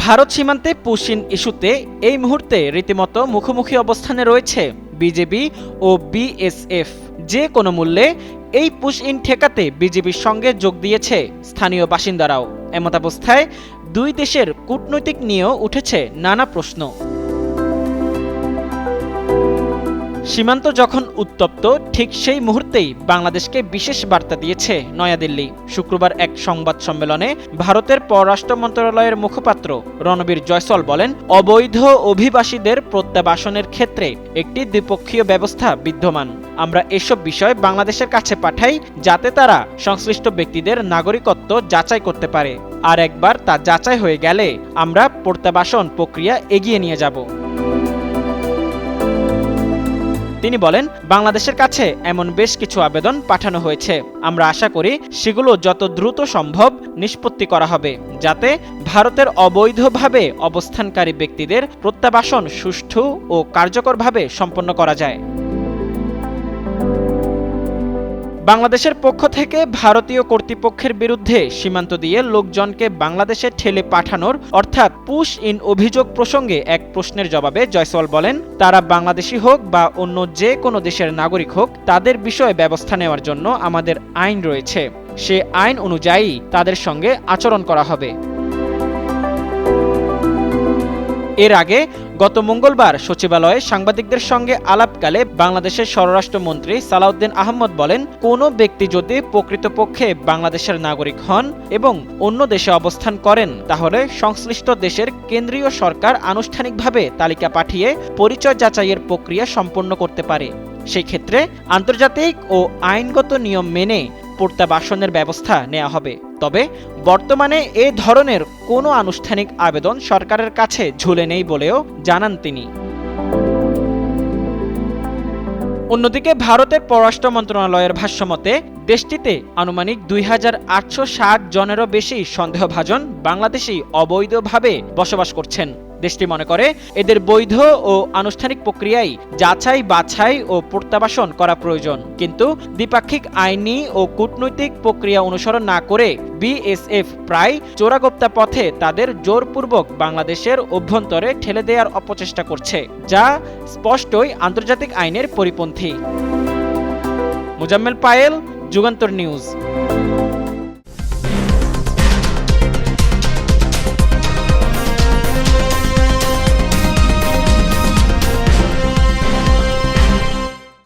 ভারত সীমান্তে পুশিন ইস্যুতে এই মুহূর্তে রীতিমতো মুখোমুখি অবস্থানে রয়েছে বিজেপি ও বিএসএফ। যে কোনো মূল্যে এই পুশ ইন ঠেকাতে বিজেপির সঙ্গে যোগ দিয়েছে স্থানীয় বাসিন্দারাও। এমতাবস্থায় দুই দেশের কূটনৈতিক নিয়েও উঠেছে নানা প্রশ্ন। সীমান্ত যখন উত্তপ্ত, ঠিক সেই মুহূর্তেই বাংলাদেশকে বিশেষ বার্তা দিয়েছে নয়াদিল্লি। শুক্রবার এক সংবাদ সম্মেলনে ভারতের পররাষ্ট্র মন্ত্রণালয়ের মুখপাত্র রণবীর জয়সওয়াল বলেন, অবৈধ অভিবাসীদের প্রত্যাবাসনের ক্ষেত্রে একটি দ্বিপক্ষীয় ব্যবস্থা বিদ্যমান। আমরা এসব বিষয় বাংলাদেশের কাছে পাঠাই যাতে তারা সংশ্লিষ্ট ব্যক্তিদের নাগরিকত্ব যাচাই করতে পারে। আর একবার তা যাচাই হয়ে গেলে আমরা প্রত্যাবাসন প্রক্রিয়া এগিয়ে নিয়ে যাব। তিনি বলেন, বাংলাদেশের কাছে এমন বেশ কিছু আবেদন পাঠানো হয়েছে। আমরা আশা করি সেগুলো যত দ্রুত সম্ভব নিষ্পত্তি করা হবে, যাতে ভারতের অবৈধভাবে অবস্থানকারী ব্যক্তিদের প্রত্যাবাসন সুষ্ঠু ও কার্যকরভাবে সম্পন্ন করা যায়। বাংলাদেশের পক্ষ থেকে ভারতীয় কর্তৃপক্ষের বিরুদ্ধে সীমান্ত দিয়ে লোকজনকে বাংলাদেশে ঠেলে পাঠানোর অর্থাৎ পুশ ইন অভিযোগ প্রসঙ্গে এক প্রশ্নের জবাবে জয়সওয়াল বলেন, তারা বাংলাদেশি হোক বা অন্য যে কোনো দেশের নাগরিক হোক, তাদের বিষয়ে ব্যবস্থা নেওয়ার জন্য আমাদের আইন রয়েছে। সে আইন অনুযায়ী তাদের সঙ্গে আচরণ করা হবে। এর আগে গত মঙ্গলবার সচিবালয়ে সাংবাদিকদের সঙ্গে আলাপকালে বাংলাদেশের স্বরাষ্ট্রমন্ত্রী সালাউদ্দিন আহমদ বলেন, কোনো ব্যক্তি যদি প্রকৃতপক্ষে বাংলাদেশের নাগরিক হন এবং অন্য দেশে অবস্থান করেন, তাহলে সংশ্লিষ্ট দেশের কেন্দ্রীয় সরকার আনুষ্ঠানিকভাবে তালিকা পাঠিয়ে পরিচয় যাচাইয়ের প্রক্রিয়া সম্পন্ন করতে পারে। সেই ক্ষেত্রে আন্তর্জাতিক ও আইনগত নিয়ম মেনে প্রত্যাবাসনের ব্যবস্থা নেওয়া হবে। তবে বর্তমানে এ ধরনের কোনো আনুষ্ঠানিক আবেদন সরকারের কাছে ঝুলে নেই বলেও জানান তিনি। অন্যদিকে ভারতের পররাষ্ট্র মন্ত্রণালয়ের ভাষ্যমতে দেশটিতে আনুমানিক 2860 জনেরও বেশি সন্দেহভাজন বাংলাদেশি অবৈধভাবে বসবাস করছেন। দেশটি মনে করে এদের বৈধ ও আনুষ্ঠানিক প্রক্রিয়ায় যাচাই বাছাই ও প্রত্যাবাসন করা প্রয়োজন, কিন্তু দ্বিপাক্ষিক আইনি ও কূটনৈতিক প্রক্রিয়া অনুসরণ না করে বিএসএফ প্রায় চোরাগোপ্তা পথে তাদের জোরপূর্বক বাংলাদেশের অভ্যন্তরে ঠেলে দেওয়ার অপচেষ্টা করছে, যা স্পষ্টই আন্তর্জাতিক আইনের পরিপন্থী। মুজাম্মেল পায়েল, যুগান্তর নিউজ।